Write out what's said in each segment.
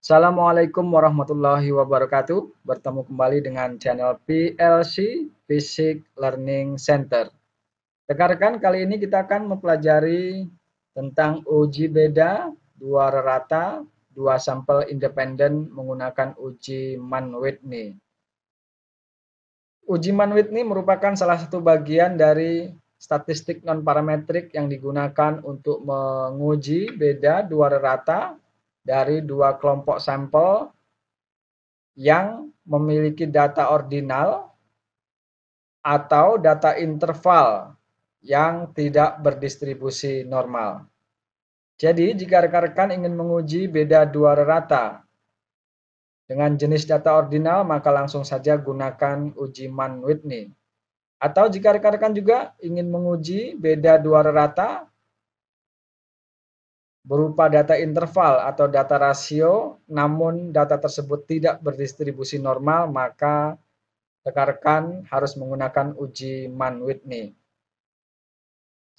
Assalamualaikum warahmatullahi wabarakatuh. Bertemu kembali dengan channel PLC Basic Learning Center. Rekan-rekan, kali ini kita akan mempelajari tentang uji beda, dua rata, dua sampel independen menggunakan uji Mann-Whitney. Uji Mann-Whitney merupakan salah satu bagian dari statistik non-parametrik yang digunakan untuk menguji beda dua rata dari dua kelompok sampel yang memiliki data ordinal atau data interval yang tidak berdistribusi normal. Jadi, jika rekan-rekan ingin menguji beda dua rata dengan jenis data ordinal, maka langsung saja gunakan uji Mann-Whitney. Atau jika rekan-rekan juga ingin menguji beda dua rata berupa data interval atau data rasio, namun data tersebut tidak berdistribusi normal, maka rekan-rekan harus menggunakan uji Mann-Whitney.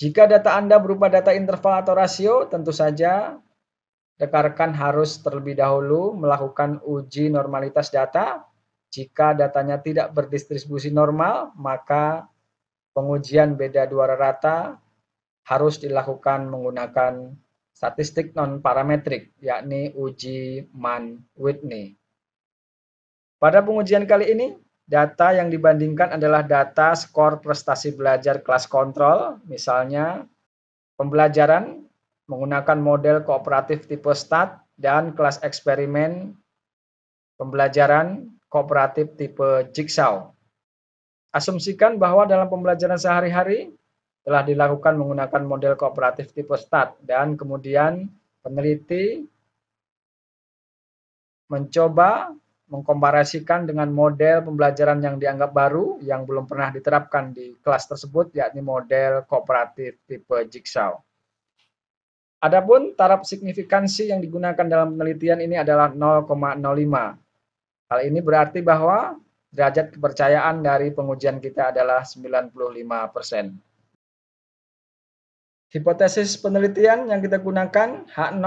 Jika data Anda berupa data interval atau rasio, tentu saja rekan-rekan harus terlebih dahulu melakukan uji normalitas data. Jika datanya tidak berdistribusi normal, maka pengujian beda dua rata harus dilakukan menggunakan statistik non-parametrik, yakni uji Mann-Whitney. Pada pengujian kali ini, data yang dibandingkan adalah data skor prestasi belajar kelas kontrol, misalnya pembelajaran menggunakan model kooperatif tipe STAT dan kelas eksperimen pembelajaran kooperatif tipe Jigsaw. Asumsikan bahwa dalam pembelajaran sehari-hari telah dilakukan menggunakan model kooperatif tipe STAT dan kemudian peneliti mencoba mengkomparasikan dengan model pembelajaran yang dianggap baru yang belum pernah diterapkan di kelas tersebut, yakni model kooperatif tipe Jigsaw. Adapun taraf signifikansi yang digunakan dalam penelitian ini adalah 0,05. Hal ini berarti bahwa derajat kepercayaan dari pengujian kita adalah 95%. Hipotesis penelitian yang kita gunakan H0,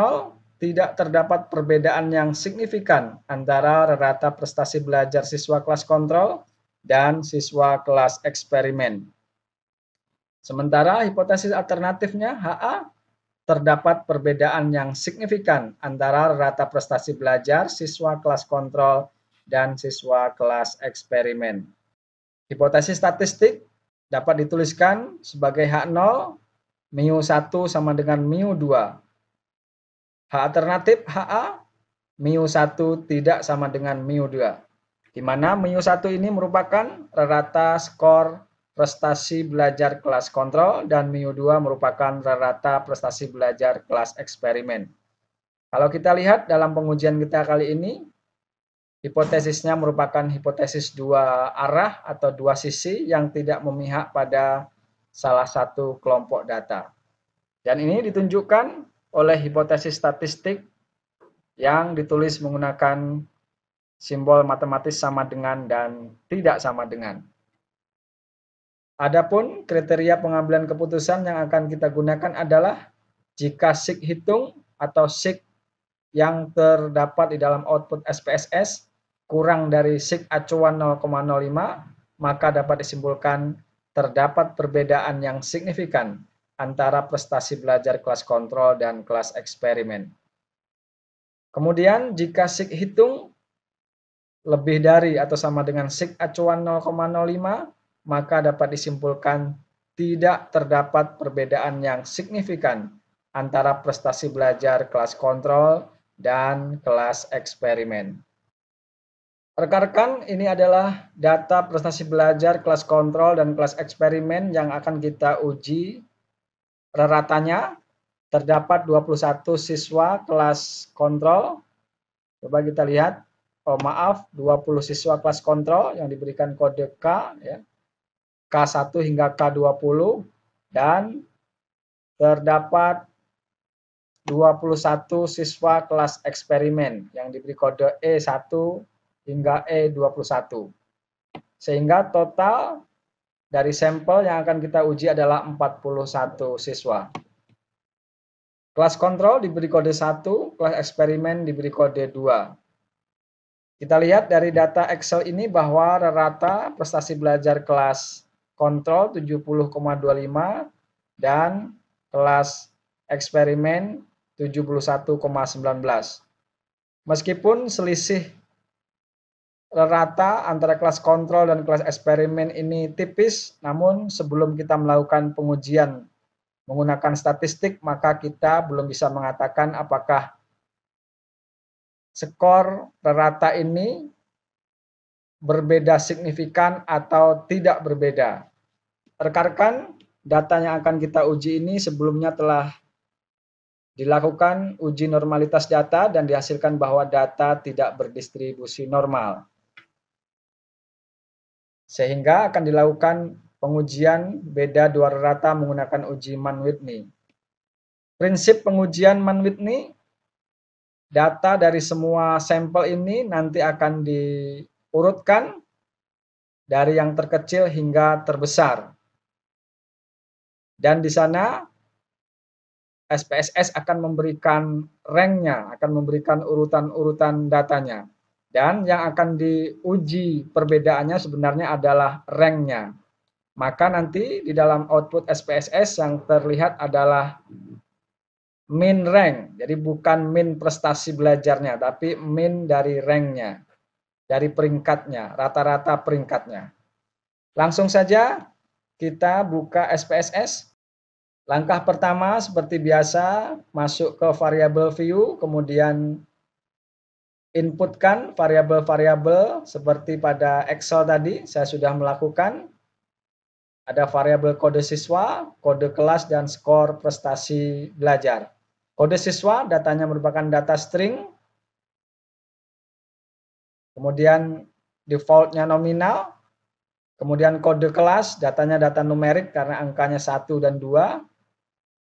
tidak terdapat perbedaan yang signifikan antara rata prestasi belajar siswa kelas kontrol dan siswa kelas eksperimen. Sementara hipotesis alternatifnya HA, terdapat perbedaan yang signifikan antara rata prestasi belajar siswa kelas kontrol dan siswa kelas eksperimen. Hipotesis statistik dapat dituliskan sebagai H0, mu1 sama dengan mu2. H alternatif HA, mu1 tidak sama dengan mu2. Di mana mu1 ini merupakan rata skor prestasi belajar kelas kontrol dan mu2 merupakan rata prestasi belajar kelas eksperimen. Kalau kita lihat dalam pengujian kita kali ini, hipotesisnya merupakan hipotesis dua arah atau dua sisi yang tidak memihak pada salah satu kelompok data. Dan ini ditunjukkan oleh hipotesis statistik yang ditulis menggunakan simbol matematis sama dengan dan tidak sama dengan. Adapun kriteria pengambilan keputusan yang akan kita gunakan adalah jika sig hitung atau sig yang terdapat di dalam output SPSS kurang dari sig acuan 0,05, maka dapat disimpulkan terdapat perbedaan yang signifikan antara prestasi belajar kelas kontrol dan kelas eksperimen. Kemudian jika sig hitung lebih dari atau sama dengan sig acuan 0,05, maka dapat disimpulkan tidak terdapat perbedaan yang signifikan antara prestasi belajar kelas kontrol dan kelas eksperimen. Rekan-rekan, ini adalah data prestasi belajar kelas kontrol dan kelas eksperimen yang akan kita uji ratanya. Terdapat 21 siswa kelas kontrol. Coba kita lihat. Oh maaf, 20 siswa kelas kontrol yang diberikan kode K, ya, K1 hingga K20, dan terdapat 21 siswa kelas eksperimen yang diberi kode E1 hingga E21. Sehingga total dari sampel yang akan kita uji adalah 41 siswa. Kelas kontrol diberi kode 1, kelas eksperimen diberi kode 2. Kita lihat dari data Excel ini bahwa rata prestasi belajar kelas kontrol 70,25 dan kelas eksperimen 71,19. Meskipun selisih rata antara kelas kontrol dan kelas eksperimen ini tipis, namun sebelum kita melakukan pengujian menggunakan statistik, maka kita belum bisa mengatakan apakah skor rata ini berbeda signifikan atau tidak berbeda. Rekan-rekan, data yang akan kita uji ini sebelumnya telah dilakukan uji normalitas data dan dihasilkan bahwa data tidak berdistribusi normal. Sehingga akan dilakukan pengujian beda dua rata menggunakan uji Mann-Whitney. Prinsip pengujian Mann-Whitney, data dari semua sampel ini nanti akan diurutkan dari yang terkecil hingga terbesar. Dan di sana SPSS akan memberikan ranknya, akan memberikan urutan-urutan datanya. Dan yang akan diuji perbedaannya sebenarnya adalah ranknya. Maka nanti di dalam output SPSS yang terlihat adalah min rank. Jadi bukan min prestasi belajarnya, tapi min dari ranknya, dari peringkatnya, rata-rata peringkatnya. Langsung saja kita buka SPSS. Langkah pertama seperti biasa, masuk ke variabel view, kemudian inputkan variabel-variabel seperti pada Excel tadi, saya sudah melakukan. Ada variabel kode siswa, kode kelas, dan skor prestasi belajar. Kode siswa, datanya merupakan data string, kemudian defaultnya nominal, kemudian kode kelas, datanya data numerik karena angkanya 1 dan 2,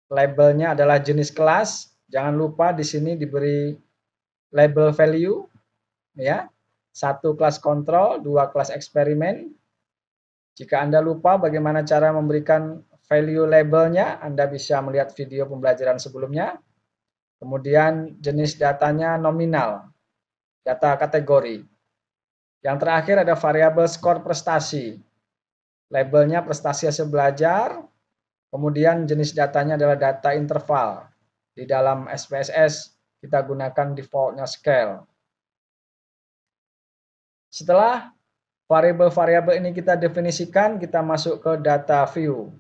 labelnya adalah jenis kelas. Jangan lupa di sini diberi label value, ya. 1 kelas kontrol, 2 kelas eksperimen. Jika Anda lupa bagaimana cara memberikan value labelnya, Anda bisa melihat video pembelajaran sebelumnya. Kemudian jenis datanya nominal, data kategori. Yang terakhir ada variabel skor prestasi. Labelnya prestasi hasil belajar. Kemudian jenis datanya adalah data interval. Di dalam SPSS kita gunakan defaultnya scale. Setelah variabel-variabel ini kita definisikan, kita masuk ke data view.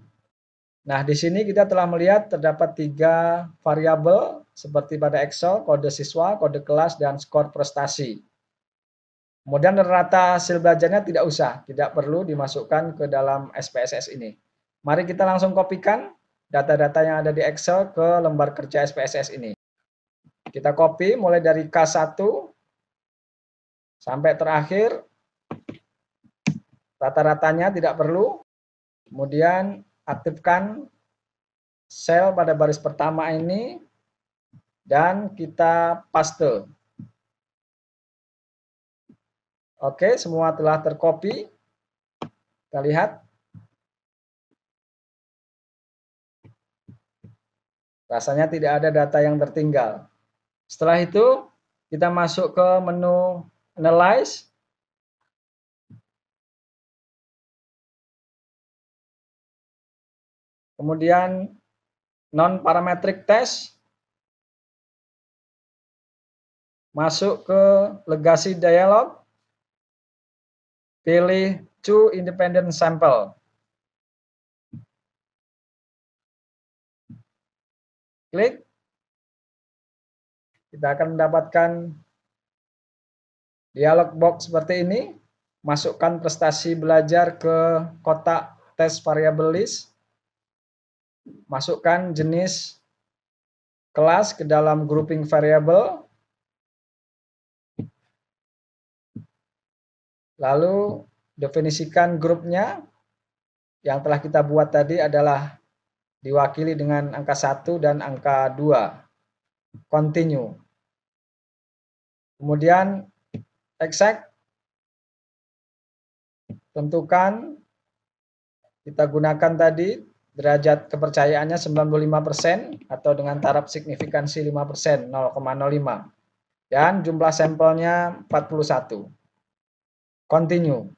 Nah, di sini kita telah melihat terdapat 3 variabel seperti pada Excel, kode siswa, kode kelas, dan skor prestasi. Kemudian rata hasil belajarnya tidak perlu dimasukkan ke dalam SPSS ini. Mari kita langsung kopikan data-data yang ada di Excel ke lembar kerja SPSS ini. Kita copy mulai dari K1 sampai terakhir, rata-ratanya tidak perlu. Kemudian aktifkan sel pada baris pertama ini dan kita paste. Oke, semua telah tercopy. Kita lihat. Rasanya tidak ada data yang tertinggal. Setelah itu, kita masuk ke menu Analyze. Kemudian Non-Parametric Test. Masuk ke Legacy Dialog. Pilih Two Independent Sample. Klik. Kita akan mendapatkan dialog box seperti ini. Masukkan prestasi belajar ke kotak tes variable list. Masukkan jenis kelas ke dalam grouping variable. Lalu definisikan grupnya. Yang telah kita buat tadi adalah diwakili dengan angka 1 dan angka 2. Continue. Kemudian exact. Tentukan kita gunakan tadi derajat kepercayaannya 95% atau dengan taraf signifikansi 5%, 0,05. Dan jumlah sampelnya 41. Continue.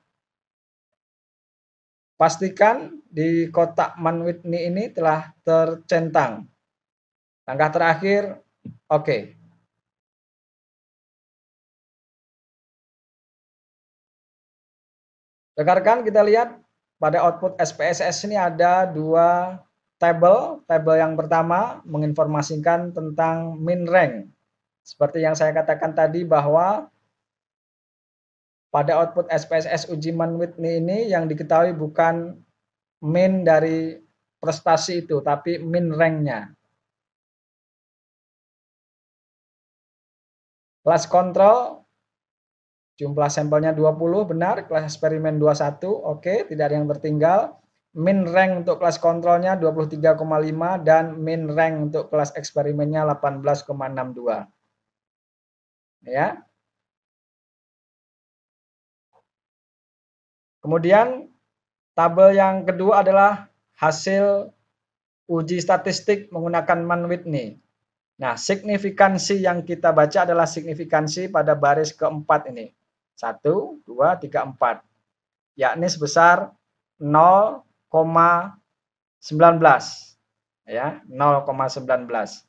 Pastikan di kotak Mann-Whitney ini telah tercentang. Langkah terakhir, oke. Rekan-rekan, kita lihat pada output SPSS ini ada dua tabel. Tabel yang pertama menginformasikan tentang min rank. Seperti yang saya katakan tadi bahwa pada output SPSS uji Mann-Whitney ini yang diketahui bukan min dari prestasi itu, tapi min rank-nya. Kelas kontrol, jumlah sampelnya 20, benar. Kelas eksperimen 21, oke, tidak ada yang tertinggal. Min rank untuk kelas kontrolnya 23,5 dan min rank untuk kelas eksperimennya 18,62. Ya. Kemudian tabel yang kedua adalah hasil uji statistik menggunakan Mann-Whitney. Nah, signifikansi yang kita baca adalah signifikansi pada baris keempat ini. 1, 2, 3, 4. Yakni sebesar 0,19. Ya, 0,19.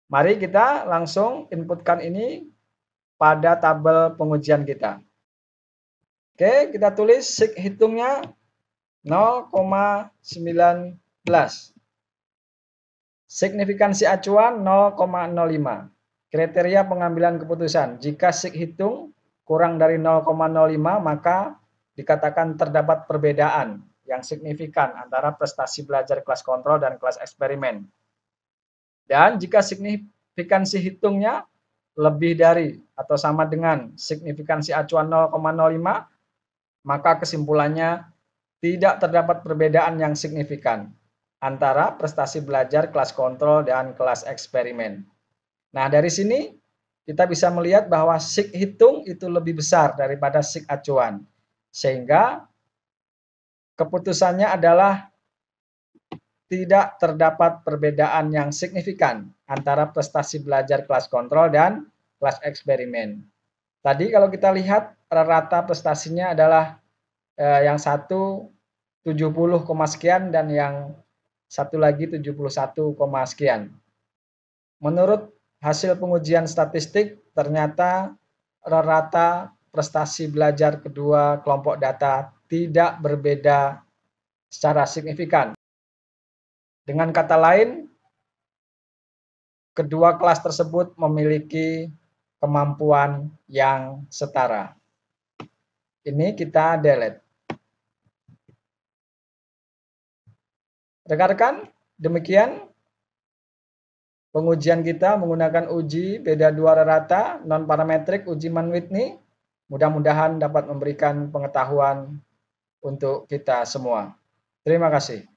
Mari kita langsung inputkan ini pada tabel pengujian kita. Oke, kita tulis sig hitungnya 0,19. Signifikansi acuan 0,05. Kriteria pengambilan keputusan. Jika sig hitung kurang dari 0,05 maka dikatakan terdapat perbedaan yang signifikan antara prestasi belajar kelas kontrol dan kelas eksperimen. Dan jika signifikansi hitungnya lebih dari atau sama dengan signifikansi acuan 0,05, maka kesimpulannya tidak terdapat perbedaan yang signifikan antara prestasi belajar kelas kontrol dan kelas eksperimen. Nah, dari sini kita bisa melihat bahwa sig hitung itu lebih besar daripada sig acuan. Sehingga keputusannya adalah tidak terdapat perbedaan yang signifikan antara prestasi belajar kelas kontrol dan kelas eksperimen. Tadi kalau kita lihat rata prestasinya adalah yang satu 70, sekian dan yang satu lagi 71, sekian. Menurut hasil pengujian statistik ternyata rata prestasi belajar kedua kelompok data tidak berbeda secara signifikan. Dengan kata lain, kedua kelas tersebut memiliki kemampuan yang setara. Ini kita delete. Rekan-rekan, demikian pengujian kita menggunakan uji beda dua rata non-parametrik uji Mann-Whitney. Mudah-mudahan dapat memberikan pengetahuan untuk kita semua. Terima kasih.